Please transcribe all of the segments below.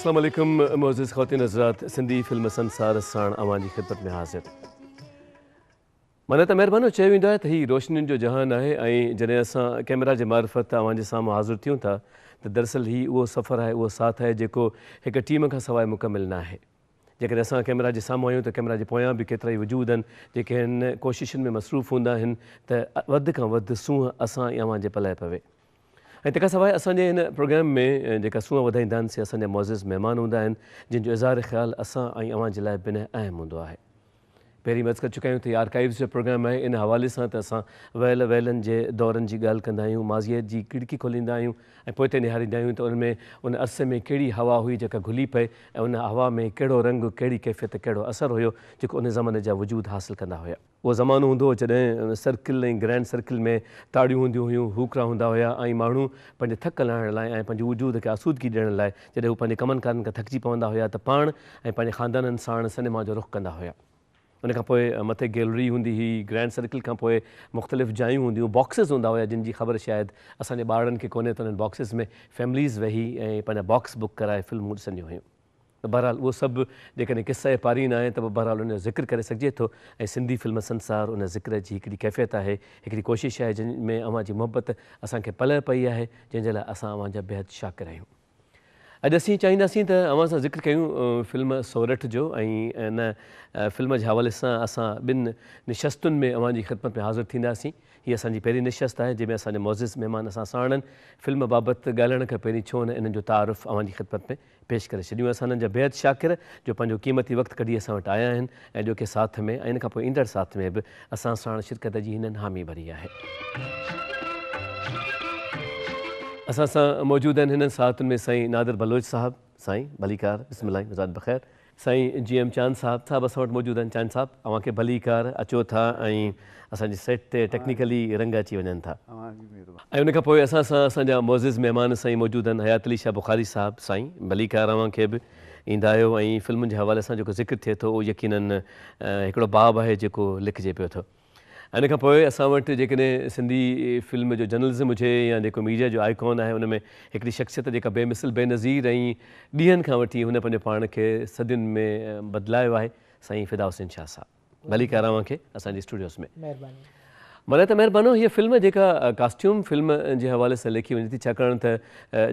अस्सलाम वालेकुम मोअज़्ज़िज़ ख़वातीन हज़रात, सिंधी फिल्म संसार साण अवां जी ख़िदमत में हाज़िर। माना त महिरबानो चयो वेंदो आहे त हीउ रोशनियुनि जो जहान आहे ऐं जॾहिं असां कैमरा जे मार्फत अवां जे साम्हूं हाज़िर थियूं था त दरअसल हीउ उहो सफ़रु आहे, उहो साथ आहे जेको हिकु टीम खां सवाइ मुकमिल न आहे। जेकॾहिं असां कैमरा जे साम्हूं आहियूं त कैमरा जे पोयां बि केतिरा ई वजूद आहिनि जेके हिन कोशिशुनि में मसरूफ़ हूंदा आहिनि त वधि खां वधि सूंहं असां ऐं अवां जे पलाए पवे। ऐं तंहिंखां सवाइ असांजे हिन प्रोग्राम में जेका सूंहं वधाईंदा आहिनि से असांजा मुअज़्ज़िज़ महिमान हूंदा आहिनि जिन जो इज़हार ख़्यालु असां ऐं अवां जे लाइ बिन अहम हूंदो आहे। पहिरीं मर्ज़ करे चुका आहियूं त हीउ आर्काइव्स जो प्रोग्राम आहे। इन हवाले सां त असां वहिलनि जे दौरनि जी ॻाल्हि कंदा आहियूं, माज़ीअ जी खिड़की खोलींदा आहियूं ऐं पोइ ते निहारींदा आहियूं त उन अरसे में कहिड़ी हवा हुई जेका घुली पए ऐं उन हवा में कहिड़ो रंग, कहिड़ी कैफ़ियत, कहिड़ो असरु हुयो जेको उन ज़माने जा वजूद हासिलु कंदा हुया। उहो ज़मानो हूंदो हो जॾहिं सर्किल ऐं ग्रैंड सर्किल में ताड़ियूं हूंदियूं हुयूं, हूकरा हूंदा हुया ऐं माण्हू पंहिंजे थक लाहिण लाइ ऐं पंहिंजे वजूद खे आसूदगी ॾियण लाइ जॾहिं हू पंहिंजे कमनि कारनि खां थकिजी पवंदा हुया त पाण ऐं पंहिंजे ख़ानदाननि साण सिनेमा जो रुख़ कंदा हुया। उनखां पोइ मथे गैलरी हूंदी हुई, ग्रैंड सर्किल खां पोइ मुख़्तलिफ़ जायूं हूंदियूं, बॉक्सिस हूंदा हुया जिन जी ख़बर शायदि असांजे ॿारनि खे कोन्हे त उन्हनि बॉक्सिस में फैमिलीज़ वेही ऐं पंहिंजा बॉक्स बुक कराए फिल्मूं ॾिसंदियूं हुयूं। त बहरहाल उहो सभु जेकॾहिं क़िस्सा जे पारीन आहे त बहरहाल उनजो ज़िक्र करे सघिजे थो ऐं सिंधी फिल्म संसार उन ज़िक्र जी हिकिड़ी कैफ़ियत आहे, हिकिड़ी कोशिशि आहे जिन में अवां जी मुहबत असांखे पले पई आहे, जंहिंजे लाइ असां अवां जा बेहदि शाकिर आहियूं। अॼु असीं चाहींदासीं त अवां सां ज़िक्र कयूं फिल्म सोरठ जो ऐं इन फिल्म जे हवाले सां असां ॿिनि निशस्तुनि में अवां जी ख़िदमत में हाज़िर थींदासीं। हीअ असांजी पहिरीं निशस्त आहे जंहिंमें असांजा मुअज़्ज़िज़ महिमान असां साण आहिनि। फिल्म बाबति ॻाल्हाइण खां पहिरीं छो न इन्हनि जो तारुफ़ अवां जी ख़िदमत में पेश करे छॾियूं। असां हिननि जा बेहदि शाकिर जो पंहिंजो क़ीमती वक़्तु कढी असां वटि आया आहिनि ऐं ॼो के साथ में ऐं इन खां पोइ ईंदड़ साथ में बि असां साण शिरकत जी हिननि हामी भरी आहे। असां सां मौजूदु आहिनि हिननि साथुनि में साईं नादिर बलोच साहिबु, साईं भलीकार, बिस्मिल्लाह मिज़ाज बख़ैर। साईं जी एम चांद साहिबु असां वटि मौजूदु आहिनि। चांद साहिबु अव्हांखे भलीकार, अचो था ऐं असांजी सेट ते टेक्निकली रंग अची वञनि था। ऐं उनखां पोइ असां सां असांजा मुअज़्ज़िज़ महिमान साईं मौजूदु आहिनि हयात अली शाह बुख़ारी साहिबु, साईं भलीकार अव्हांखे बि ईंदा आहियो ऐं फिल्मुनि जे हवाले सां जेको ज़िक्र थिए थो उहो यकीनन हिकिड़ो बाब आहे जेको लिखिजे पियो थो। इन खां पोइ असां वटि जेकॾहिं सिंधी फिल्म जो जर्नलिज़म हुजे या जेको मीडिया जो आइकॉन आहे उन में हिकिड़ी शख़्सियत जेका बेमिसल बेनज़ीर ऐं ॾींहंनि खां वठी हुन पंहिंजे पाण खे सदियुनि में बदिलायो आहे, साईं फ़िदा हुसैन शाह साहिबु। भलीकार अव्हांखे असांजे स्टूडियोज़ में महिरबानी। माना त महिरबानो हीअ फिल्म जेका कास्ट्यूम फिल्म जे हवाले सां लिखी वञे थी, छाकाणि त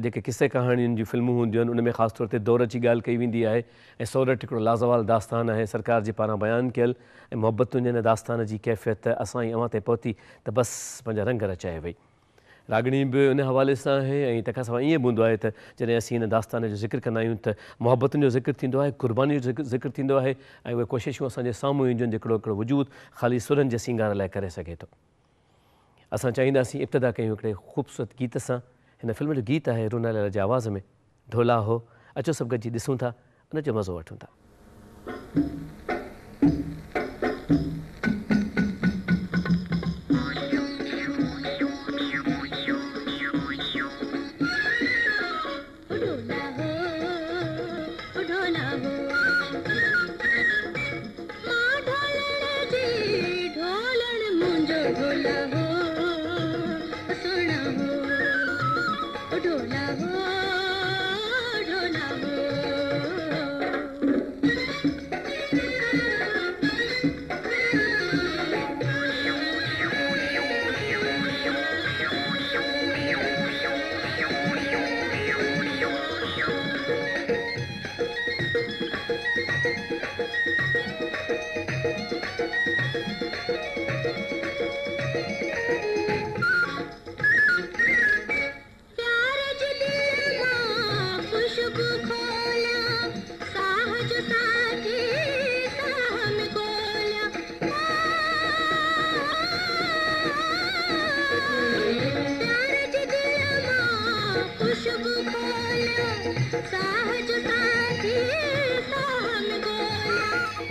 जेके किसे कहाणियुनि जूं फिल्मूं हूंदियूं आहिनि उन में ख़ासि तौर ते दौर जी ॻाल्हि कई वेंदी आहे ऐं सोरठ हिकिड़ो लाज़वाल दास्तान आहे सरकार जे पारां बयानु कयल ऐं मुहबतुनि जे हिन दास्तान जी कैफ़ियत असां ई अवां ते पहुती त बसि पंहिंजा रंग रचाए वई। रागणी बि उन हवाले सां आहे ऐं तंहिंखां सवाइ ईअं बि हूंदो आहे त जॾहिं असीं हिन दास्तान जो ज़िक्र कंदा आहियूं त मुहबतुनि जो ज़िक्र थींदो आहे, क़ुर्बानी जो ज़िक्र थींदो आहे ऐं उहे कोशिशूं असांजे साम्हूं ईंदियूं आहिनि जेको हिकिड़ो वजूद ख़ाली सुरनि जे सींगार लाइ करे सघे थो। असां चाहींदासीं इब्तिदा कयूं हिकिड़े ख़ूबसूरत गीत सां। हिन फिल्म जो गीत आहे रूना लाल जे आवाज़ में, ढोला हो। अचो सभु गॾिजी ॾिसूं था, उनजो मज़ो वठूं था।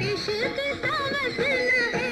इश्क सा मसला है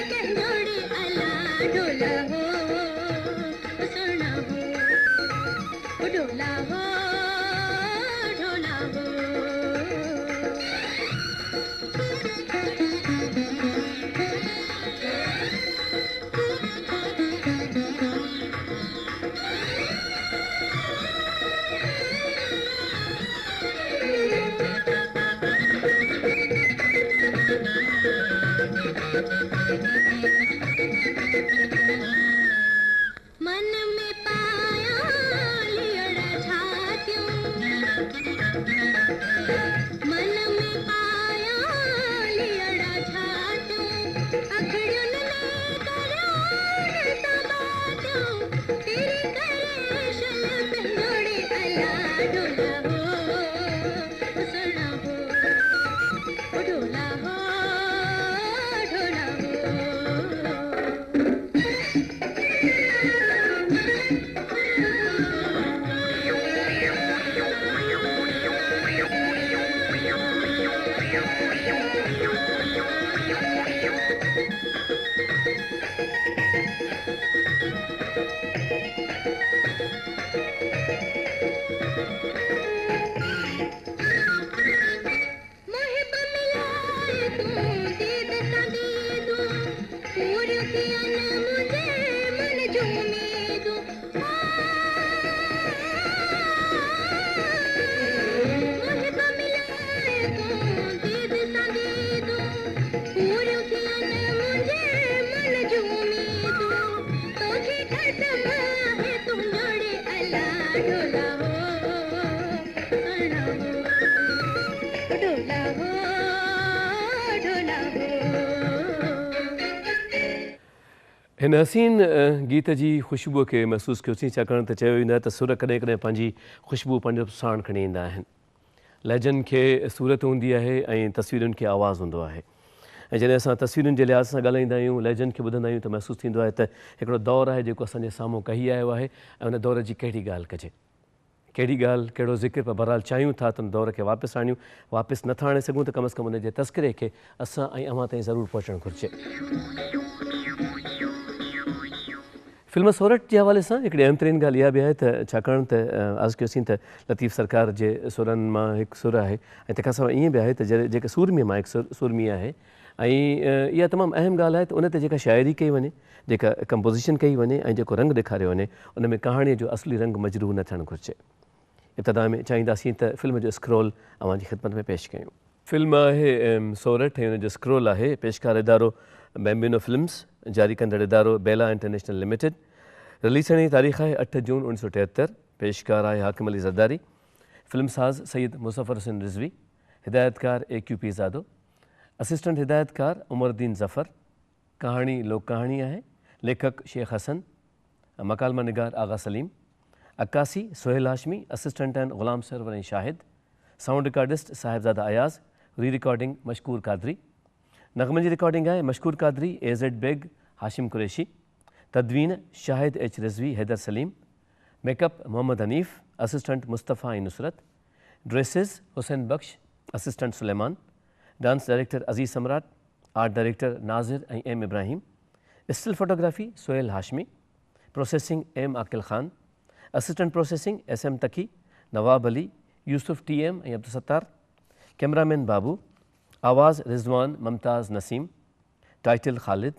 हिन हसीन गीत जी ख़ुशबूअ खे महसूसु कयोसीं छाकाणि त चयो वेंदो आहे त सुर कॾहिं कॾहिं पंहिंजी ख़ुशबू पंहिंजो साण खणी ईंदा आहिनि। लहजनि खे सूरत हूंदी आहे ऐं तस्वीरुनि खे आवाज़ु हूंदो आहे। ऐं जॾहिं असां तस्वीरुनि जे लिहाज़ सां ॻाल्हाईंदा आहियूं, लहजनि खे ॿुधंदा आहियूं त महसूसु थींदो आहे त हिकिड़ो दौरु आहे जेको असांजे साम्हूं कही आयो आहे ऐं उन दौर जी कहिड़ी ॻाल्हि कजे, कहिड़ी ॻाल्हि, कहिड़ो ज़िक्र, पर बहरहाल चाहियूं था त उन दौर खे वापसि आणियूं। वापसि नथा आणे सघूं त कम उन जे तस्करे खे असां ऐं अव्हां ताईं ज़रूरु पहुचणु घुरिजे। फिल्म सोरठ जे हवाले सां हिकिड़ी अहमतरीन ॻाल्हि इहा बि आहे त छाकाणि त अर्ज़ु कयोसीं त लतीफ़ सरकार जे सुरनि मां हिकु सुर आहे ऐं तंहिंखां सवाइ ईअं बि आहे त जेके सूरमीअ मां हिकु सूरमी आहे ऐं इहा तमामु अहम ॻाल्हि आहे त उन ते जेका शाइरी कई वञे, जेका कंपोज़िशन कई वञे ऐं जेको रंग ॾेखारियो वञे, उन में कहाणीअ जो असली रंग मजरूह न थियणु घुरिजे। इब्तिदा में चाहींदासीं त फिल्म जो स्क्रोल अव्हांजी ख़िदमत में पेश कयूं। फिल्म आहे सोरठ ऐं हुनजो स्क्रोल आहे। पेशकार इदारो बैम्बिनो फिल्म्स, जारी कंदड़ इदारो बेला इंटरनेशनल लिमिटेड। रिलीज़ थियण जी तारीख़ आहे 8 जून 1973। पेशकार आहे हाकिम अली ज़रदारी। फिल्म साज़ सईद मुज़फ़र हुसैन रिज़वी। हिदायतकार AQP ज़ादो। असिस्टेंट हिदायतकार उमरदीन ज़फ़र। कहाणी लोक कहाणी आहे। लेखक शेख हसन। मकालमा निगार आगा सलीम। अक्कासी सोहेल हाशमी। असिस्टेंट आहिनि ग़ुलाम सरवर ऐं Shahid. Sound recordist Sahibzada Ayaz. Re recording Mashkoor Qadri. नग़मनि जी रिकॉर्डिंग आहे मशकूर कादरी, AZ बेग, हाशिम कुरैशी। तदवीन Shahid H Rizvi, Haider Salim. Makeup Mohammad Hanif. Assistant Mustafa ऐं Nusrat. Dresses Hussain Bakhsh, assistant Suleman. Dance director Aziz Samrat. Art director Nazir ऐं M Ibrahim. Still photography Sohail Hashmi. Processing M Aqil Khan. Assistant processing SM Taqi, Nawab Ali, Yusuf TM ऐं अब्दुलसत्तार। कैमरामैन बाबू। आवाज़ Rizwan Mumtaz Naseem. Title Khalid.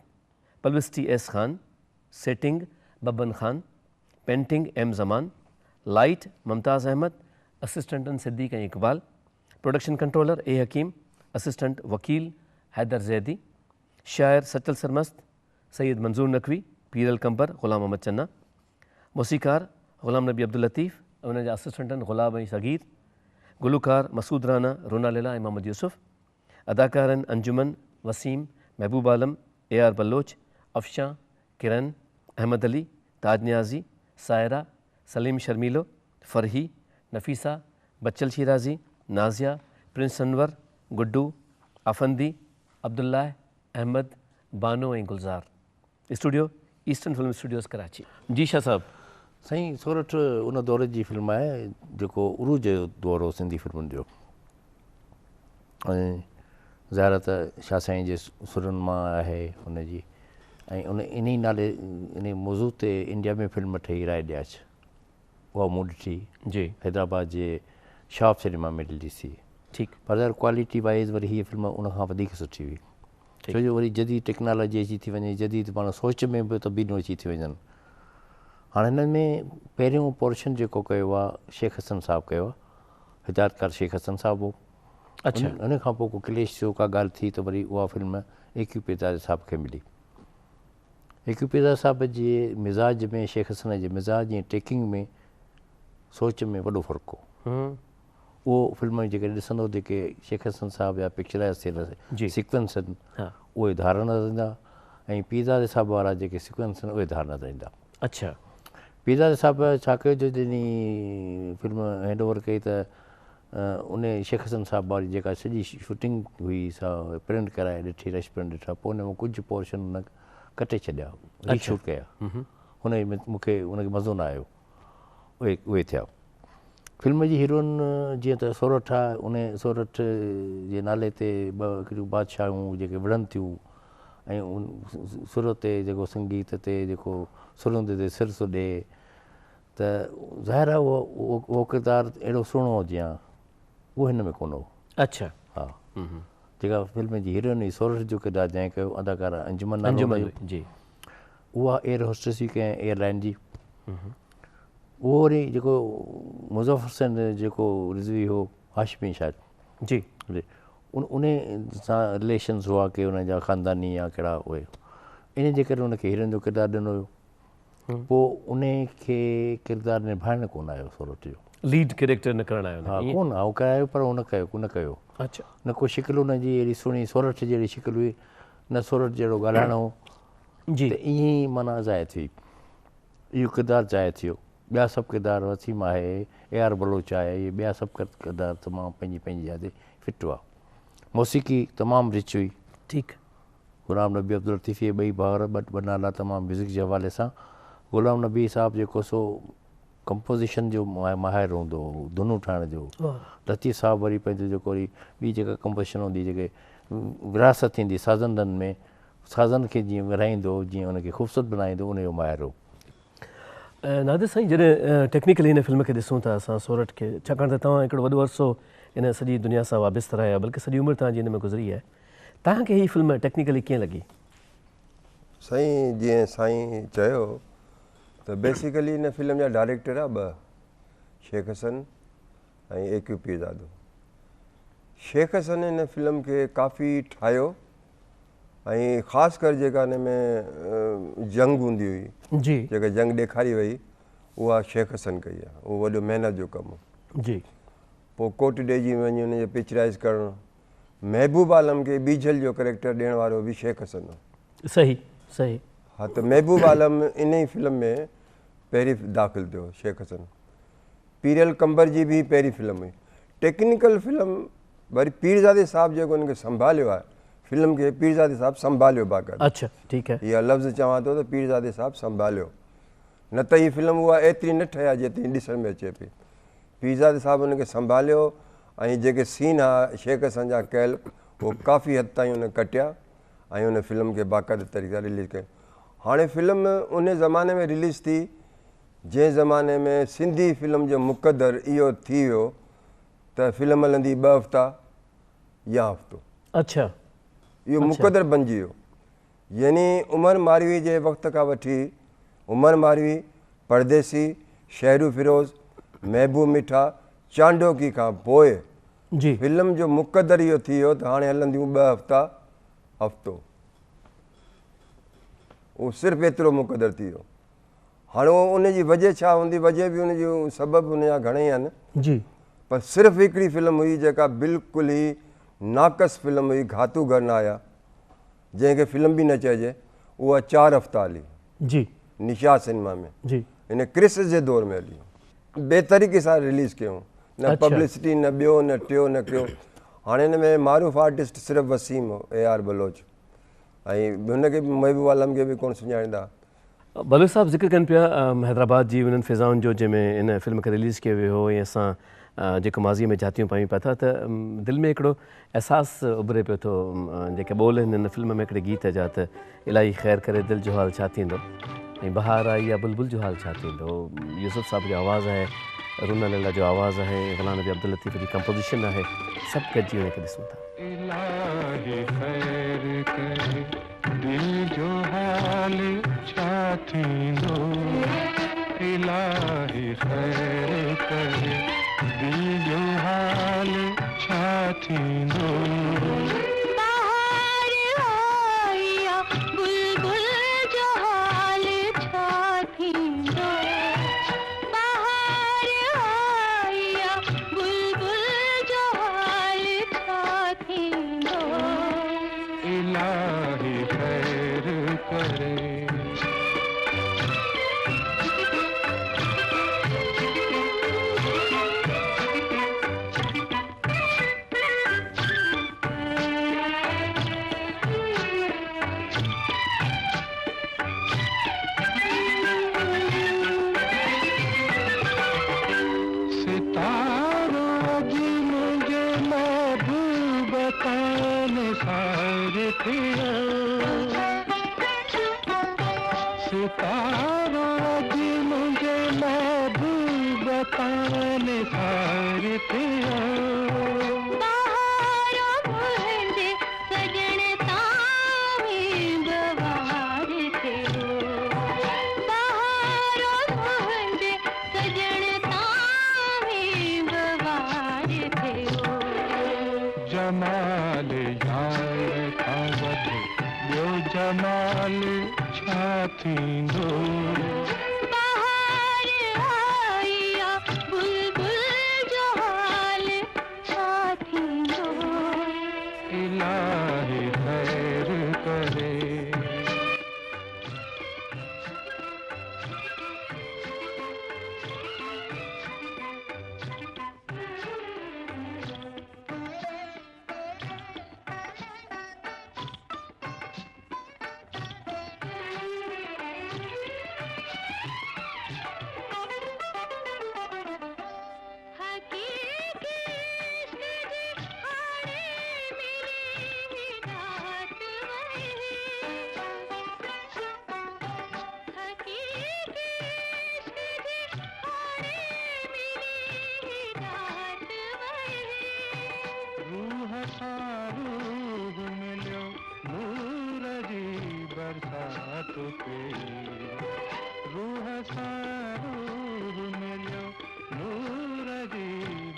Publicity S Khan. Setting Babban Khan. Painting M Zaman. Light Mumtaz Ahmed. असिस्टेंटन सिद्दीक़ ऐं Iqbal. Production controller A Hakim. Assistant Wakil Haider Zaidi. शायर सचल सरमस्त, सैयद मंज़ूर नकवी, पीरल कंबर, ग़ुलाम अहमद चन्ना। मौसीकार ग़ुलाम नबी अब्दुल लतीफ़ ऐं उन जा असिस्टेंटन ग़ुलाब ऐं सगीर। गुलूकार मसूद राना, रोना लैला ऐं मोहम्मद यूसुफ़। अदाकारनि अंजुमन, वसीम, महबूब आलम, AR बलोच, अफ़शां, किरन, अहमद अली, ताज नियाज़ी, सायरा, सलीम शर्मीलो, फ़रही, नफ़ीसा, बच्चल शिराज़ी, नाज़िया, प्रिंस अनवर, गुड्डू, आफंदी, अब्दुल्लाह, अहमद, बानो ऐं Gulzar. Studio eastern film studios Karachi. जी शाह साहब। साईं सोरठ उन दौर जी फिल्म आहे जेको उरूज जो दौर हो सिंधी फिल्मुनि जो। ऐं ज़ाहिर त शाह साईं जे सुरनि मां आहे हुनजी, ऐं इन नाले इन मौज़ू ते इंडिया में फिल्म ठही राय ॾियाच, उहा मूं ॾिठी जी, हैदराबाद जे शॉप सिनेमा में रिलीज़ थी। ठीकु। पर यार क्वालिटी वाइज़ वरी हीअ फिल्म उनखां वधीक सुठी हुई, छो जो वरी जदीद टेक्नोलॉजी अची थी वञे, जदीद पाण सोच में बि तब्दीलियूं अची थी वञनि। हाणे हिन में पहिरियों पोर्शन जेको कयो आहे शेख हसन साहबु कयो आहे, हिदायतकार शेख हसन साहबु हो। अच्छा उन खां पोइ को क्लेश थियो, का ॻाल्हि थी त वरी उहा फिल्म A.Q. पेदार साहब खे मिली। A.Q. पेदार साहब जे मिज़ाज में, शेख हसन जे मिज़ाज ऐं टेकिंग में, सोच में वॾो फ़र्क़ु हो। उहो फिल्म जेके ॾिसंदो, जेके शेख हसन साहब जा पिक्चराइज़ थियल सीक्वेंस आहिनि उहे धारणा रहंदा, ऐं पीरज़ादे साहब वारा जेके सीक्वेंस आहिनि उहे धारणा रहंदा। अच्छा पीरज़ादे साहब छा कयो जो जॾहिं फिल्म हैंड ओवर कई त उन शेख हसन साहब वारी जेका सॼी शूटिंग हुई सा प्रिंट कराए ॾिठी, रश प्रिंट ॾिठा, पोइ हुन में कुझु पोर्शन हुन कटे छॾिया, रीशूट कया। हुन में मूंखे उनखे मज़ो न आयो, उहे थिया। फिल्म जी हीरोइन जीअं त सोरठ आहे, उन सोरठ जे नाले ते ॿ हिकिड़ियूं बादशाहूं जेके विढ़नि थियूं, ऐं सुर ते जेको संगीत ते जेको सुरंद ते सिर थो ॾिए, त ज़ाहिर आहे उहो किरदारु अहिड़ो सुहिणो हुजे हा, उहो हिन में कोन हो। अच्छा हा जेका फिल्म जी हीरोइन हुई सोरठ जो किरदारु जंहिं कयो, अदाकारा अंजुमन जी, उहा एयर होस्टेस हुई कंहिं एयरलाइन जी। उहो वरी जेको मुज़फ़र हुसैन जेको रिज़वी हो, हाशमी शायदि जी, उन सां रिलेशन्स हुआ की उनजा ख़ानदानी या कहिड़ा उहे, इन जे करे उनखे हीरोइन जो किरदारु ॾिनो हुयो। पोइ उन खे किरदारु निभाइणु कोन आयो सोरठ जो, लीड कैरेक्टर न करणु आयो। हा कोन आयो, करायो पर उन कयो। अच्छा न को शिकिल हुनजी अहिड़ी सुहिणी सोरठ जहिड़ी शिकिल हुई, न सोरठ जहिड़ो ॻाल्हाइणो हो जी, त ईअं ई माना ज़ाया थी, इहो किरदारु ज़ाया थियो। ॿिया सभु किरदार, वसीम आहे, A.R. बलोच आहे, इहे ॿिया सभु किरदार तमामु पंहिंजी जाइ फिट हुआ। मौसीक़ी तमामु रिच हुई। ठीकु। ग़ुलाम नबी अब्दुल लतीफ़ इहे ॿई भाउर, ॿ नाला तमामु म्यूज़िक जे हवाले सां। ग़ुलाम नबी साहब जेको सो कंपोज़िशन जो माहिर हूंदो हो, धुनूं ठाहिण जो। लतीफ़ साहब वरी पंहिंजो जेको वरी ॿी जेका कंपोज़िशन हूंदी, जेके विरासत थींदी साज़ननि में, साज़न खे जीअं विरहाईंदो, जीअं उनखे ख़ूबसूरत बनाईंदो, उनजो माहिर हो। नादिर साईं, जॾहिं टेक्निकली हिन फिल्म खे ॾिसूं था असां सोरठ खे, छाकाणि त तव्हां हिकिड़ो वॾो अरसो हिन सॼी दुनिया सां वाबिस्तु रहिया, बल्कि सॼी उमिरि तव्हांजी हिन में गुज़री आहे, तव्हांखे हीअ फिल्म टेक्निकली कीअं लॻी? साईं जीअं साईं चयो त बेसिकली हिन फिल्म जा डायरेक्टर आहे ॿ, शेख हसन ऐं A.Q. पीरज़ादो। शेख हसन हिन फिल्म खे काफ़ी ठाहियो, ऐं ख़ासि कर जेका हिन में जंग हूंदी हुई जी, जेका जंग ॾेखारी वई, उहा शेख हसन कई आहे। उहो वॾो महिनत जो कमु जी। पोइ कोट ॾेजी वञी हुनजो पिक्चराइज़ करणु, महबूब आलम खे बीजल जो कैरेक्टर ॾियण वारो बि शेख हसन हो। सही सही। हा, त महबूब आलम इन ई फिल्म में पहिरीं दाख़िल थियो, शेख हसन। पीरियल कंबर जी बि पहिरीं फिल्म हुई। टेक्निकल फिल्म वरी पीरज़ादे साहब जेको हुनखे संभालियो आहे फिल्म खे, पीरज़ादे साहब संभालियो बाक़ाइदा। अच्छा ठीकु आहे। इहा लफ़्ज़ चवां थो त पीरज़ादे साहब संभालियो, न त हीअ फिल्म उहा एतिरी न ठहिया जेतिरी ॾिसण में अचे पई। पीरज़ादे साहब हुनखे संभालियो, ऐं जेके सीन आहे शेख हसन जा कयल, उहो काफ़ी हद ताईं हुन कटिया, ऐं हुन फिल्म खे बाक़ाइदा तरीक़े सां रिलीज़ कयो। हाणे फिल्म उन ज़माने में रिलीज़ थी जंहिं ज़माने में सिंधी फिल्म जो मुक़दर इहो थी वियो त फिल्म हलंदी 2 हफ़्ता या हफ़्तो। अच्छा, इहो मुक़दर बणिजी वियो। यानी उमर मारवी जे वक़्त खां वठी उमर मारवी, परदेसी, शहरू फिरोज़, महबूब मिठा, चांडोकी खां पोइ जी, फिल्म जो मुक़दर इहो थी वियो त हाणे हलंदियूं 2 हफ़्ता हफ़्तो। उहो सिर्फ़ु एतिरो मुक़दर थी वियो। हाणे उहो उनजी वजह छा हूंदी, वजह बि उन जूं सबबु उनजा घणेई आहिनि, जी, पर सिर्फ़ु हिकिड़ी फिल्म हुई जेका बिल्कुलु ई नाक़स फिल्म हुई, घातू घर न आया, जंहिंखे फिल्म बि न चइजे, उहा 4 हफ़्ता हली जी, निशा सिनेमा में, जी। हिन क्रिस जे दौर में हली, बेतरीक़े सां रिलीज़ कयूं, न पब्लिसिटी, न ॿियो न टियों न कयो। हाणे हिन में मारूफ़ आर्टिस्ट सिर्फ़ु वसीम हो, A.R. बलोच, ऐं हुनखे बि महबूब आलम खे बि कोन सुञाणींदा। बलोच साहब ज़िक्र कनि पिया हैदराबाद जी उन्हनि फ़िज़ाउनि जो जंहिंमें हिन फिल्म खे रिलीज़ कयो वियो हो, ऐं असां जेको माज़ीअ में जातियूं पायूं पिया था, त दिलि में हिकिड़ो अहसासु उभरे पियो थो, जेके ॿोल आहिनि हिन फिल्म में हिकिड़े गीत जा, त इलाही ख़ैरु करे दिलि जो हाल छा थींदो, ऐं बहार आई या बुलबुल जो हाल छा थींदो। यूसुफ साहब जो आवाज़ु आहे, रूना लैला जो आवाज़ु आहे, ग़ुलाम नबी अब्दुल लतीफ़ जी कंपोज़िशन आहे, सभु गॾिजी हुनखे ॾिसूं था। इलाही खैर करे दिल जो हाल छा थींदो, इलाही खैर करे दिल जो हाल छा थींदो बाहर आया बुलबुल जो हाल छा थींदो बाहर आया बुलबुल जो हाल छा थींदो इलाही खैर करे सितारों जी मुझे महबूब बताने सारे थे सितारों जी मुझे महबूब बताने सारे थे बाहरो मुंहिंजे सजण तावी बवार थियो बाहरो मुंहिंजे सजण तावी बवार थियो जमाल यार खां वधे ॿियो जमाल छा थींदो बाहर आया बुलबुल जो हाल छा थींदो इलाही खैर करे हकीकी इश्क जी हाणे मिली रात वही हकीकी इश्क जी हाणे मिली रात वही रूह सां रूह मिलियो नूर जी बरसात पे रूह सां रूह मिलियो नूर जी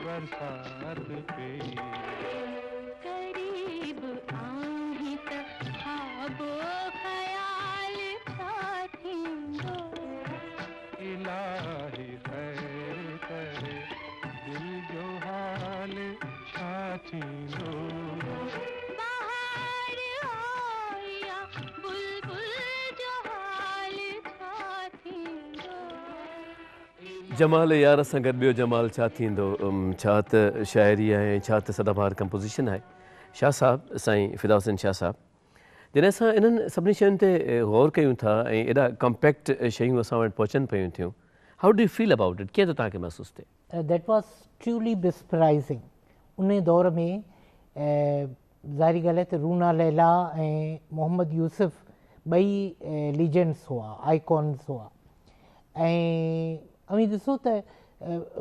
बरसात पे करीब आही त ख्वाबो ख्याल छा थींदो इलाही खैर करे दिल जो हाल छा थींदो बाहर आया बुलबुल जो हाल छा थींदो जमाल यार सां गॾु ॿियो जमाल छा थींदो छा त शाइरी आहे छा त सदाबहार कंपोज़िशन आहे शाह साहब साईं फिदा हुसैन शाह साहब जॾहिं असां इन्हनि सभिनी शयुनि ते गौर कयूं था ऐं एॾा कम्पैक्ट शयूं असां वटि पहुचनि पियूं थियूं how do you feel about it कीअं थो तव्हांखे महसूसु थिए that was truly mesmerizing. उन दौर में ज़ाहिरी ॻाल्हि आहे त रूना लैला ऐं मोहम्मद यूसुफ ॿई लीजेंड्स हुआ आइकॉन्स हुआ ऐं ॾिसो त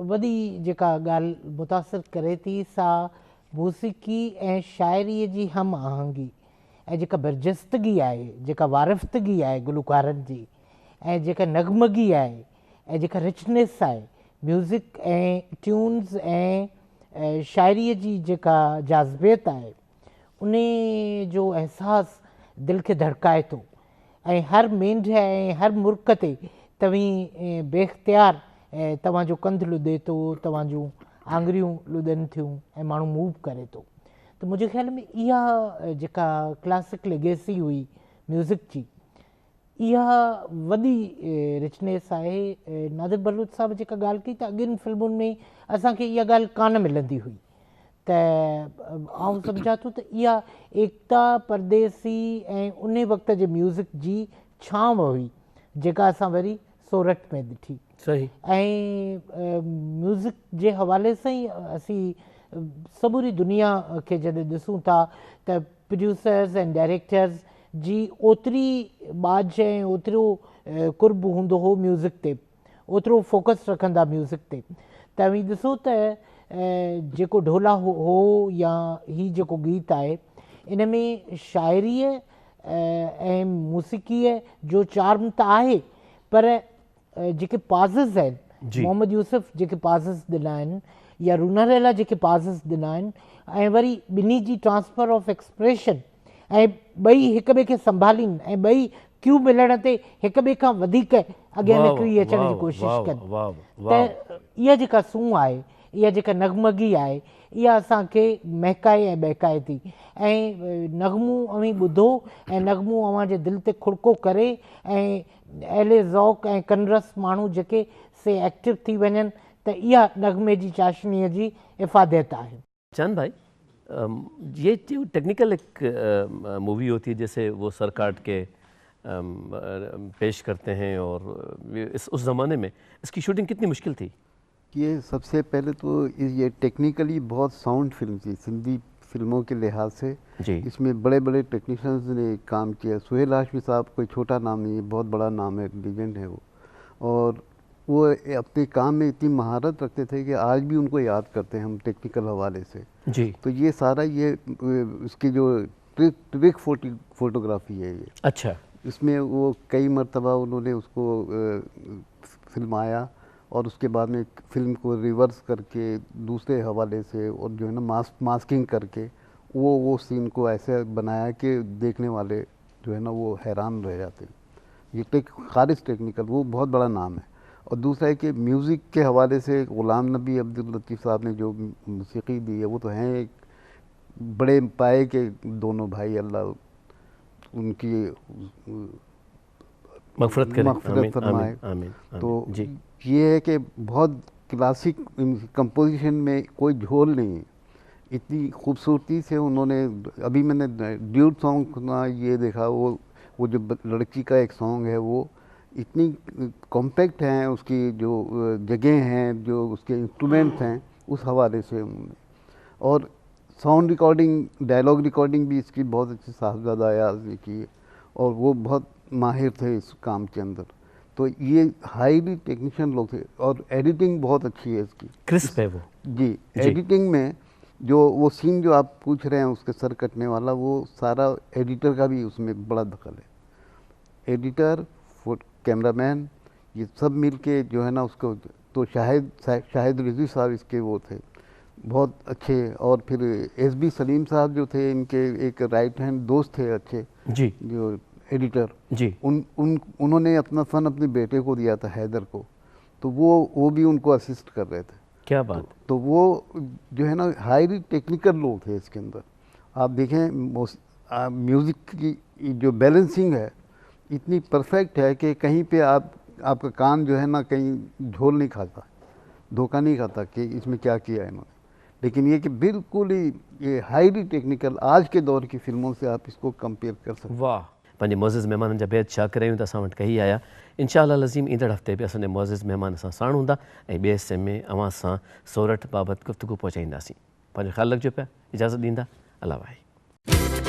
वॾी जेका ॻाल्हि मुतासिर करे थी सा मौसीक़ी ऐं शाइरीअ जी हम आहंगी ऐं जेका बरजस्तगी आहे जेका वारिफ़तगी आहे गुलकारनि जी ऐं जेका नगमगी आहे ऐं जेका रिचनेस आहे म्यूज़िक ऐं ट्यून्स ऐं शाइरीअ जी जेका जाज़बियत आहे उन जो अहसासु दिलि खे धड़काए थो ऐं हर मेंढ ऐं हर मुर्क ते तव्हीं बेख्तियार तव्हांजो कंधु लुॾे थो तव्हां जूं आङुरियूं लुॾनि थियूं ऐं माण्हू मूव करे थो त मुंहिंजे ख़्याल में इहा जेका क्लासिक लेगेसी हुई म्यूज़िक जी इहा वॾी रिचनेस आहे नादिर बलूच साहब जेका ॻाल्हि कई त अॻियुनि फिल्मुनि में असांखे इहा ॻाल्हि कान मिलंदी हुई त आउं सम्झां थो त इहा एकता परदेसी ऐं उन वक़्त जे म्यूज़िक जी छांव हुई जेका असां वरी सोरठ में ॾिठी सही ऐं म्यूज़िक जे हवाले सां ई असीं समूरी दुनिया खे जॾहिं ॾिसूं था त प्रोड्यूसर्स ऐं डायरेक्टर्स जी ओतिरी बाज ऐं ओतिरो कुर्ब हूंदो हो म्यूज़िक ते ओतिरो फोकस रखंदा म्यूज़िक ते तव्हीं ॾिसो त जेको ढोला हो या ही जेको गीत आहे इन में शाइरीअ ऐं मौसीक़ीअ जो चार्म त आहे पर जेके पाज़िस आहिनि मोहम्मद यूसुफ जेके पाज़िस ॾिना आहिनि या रूना लैला जेके पाज़िस ॾिना आहिनि ऐं वरी ॿिन्ही जी ट्रांसफर ऑफ एक्सप्रेशन ऐं ॿई हिक ॿिए खे संभालीनि ऐं ॿई क्यू मिलण ते हिक ॿिए खां वधीक अॻियां वाह, निकिरी अचण वाह, जी कोशिशि वाह, कनि वाह, वाह। त इहा जेका सूंह आहे, इहा जेका नगमगी आहे, इहा असांखे महकाए ऐं बहकाए थी ऐं नगमो अवी ॿुधो ऐं नगमो अव्हां जे दिलि ते खुड़को करे ऐं अहिड़े ज़ौक़ ऐं कनरस माण्हू जेके से एक्टिव थी वञनि त इहा नगमे जी चाशनीअ जी इफ़ादत आहे। चांद भाई, ये जो टेक्निकल एक मूवी होती है जैसे वो सर काट के पेश करते हैं और उस ज़माने में इसकी शूटिंग कितनी मुश्किल थी? ये सबसे पहले तो ये टेक्निकली बहुत साउंड फिल्म थी सिंधी फिल्मों के लिहाज से। जी। इसमें बड़े बड़े टेक्नीशियंस ने काम किया। सुहेल हाशमी साहब कोई छोटा नाम नहीं है, बहुत बड़ा नाम है, लीजेंड है वो। और वो अपने काम में इतनी महारत रखते थे कि आज भी उनको याद करते हैं हम टेक्निकल हवाले से। जी। तो ये सारा ये इसकी जो ट्रिक फोटोग्राफी है ये। अच्छा। इसमें वो कई मरतबा उन्होंने उसको फिल्माया और उसके बाद में फिल्म को रिवर्स करके दूसरे हवाले से और जो है ना मास्किंग करके वो सीन को ऐसे बनाया कि देखने वाले जो है ना वो हैरान रह जाते हैं। ये खालिस टेक्निकल, वो बहुत बड़ा नाम है। और दूसरा है कि म्यूज़िक के हवाले से गुलाम नबी अब्दुल लतीफ़ साहब ने जो मौसीकी दी है वो तो हैं एक बड़े पाए के दोनों भाई, अल्लाह उनकी मग़फ़िरत करे, मग़फ़िरत फरमाए। आमीन। तो जी। ये है कि बहुत क्लासिक कंपोजिशन में कोई झोल नहीं है, इतनी खूबसूरती से उन्होंने। अभी मैंने ड्यूट सॉन्ग सुना, ये देखा वो जो लड़की का एक सॉन्ग है वो इतनी कॉम्पैक्ट हैं, उसकी जो जगह हैं, जो उसके इंस्ट्रूमेंट्स हैं, उस हवाले से उन्होंने। और साउंड रिकॉर्डिंग, डायलॉग रिकॉर्डिंग भी इसकी बहुत अच्छी साहबजादा अयाज़ ने की है और वो बहुत माहिर थे इस काम के अंदर। तो ये हाईली टेक्नीशियन लोग थे और एडिटिंग बहुत अच्छी है इसकी, क्रिस्प है वो। जी। एडिटिंग में जो वो सीन जो आप पूछ रहे हैं उसके सर कटने वाला, वो सारा एडिटर का भी उसमें बड़ा दखल है। एडिटर, कैमरामैन, ये सब मिल के जो है ना उसको। तो शाहिद रिजवी साहब इसके वो थे बहुत अच्छे। और फिर एसबी सलीम साहब जो थे, इनके एक राइट हैंड दोस्त थे अच्छे जी। जो एडिटर। जी। उन्होंने अपना फ़न अपने बेटे को दिया था, हैदर को। तो वो भी उनको असिस्ट कर रहे थे। क्या बात। तो वो जो है ना हाईली टेक्निकल लोग थे इसके अंदर। आप देखें म्यूज़िक की जो बैलेंसिंग है इतनी परफेक्ट है कि कहीं पे आपका कान जो है ना कहीं झोल नहीं खाता, धोखा नहीं खाता कि इसमें क्या किया है इन्होंने। लेकिन ये कि बिल्कुल ही ये हाईली टेक्निकल आज के दौर की फिल्मों से आप इसको कंपेयर कर सकते हैं। वाह। पंहिंजे मोज़िज़ महिमाननि जा बेहद छा करियूं त असां वटि कही आया। इंशाअल्लाह लज़ीम ईंदड़ हफ़्ते बि असांजे मोज़िज़ महिमान सां साण हूंदा ऐं ॿिए हिसे में अवां सां सोरठ बाबति गुफ़्तगू पहुचाईंदासीं। पंहिंजो ख़्यालु रखिजो पिया, इजाज़त ॾींदा। अल्लाह भाई।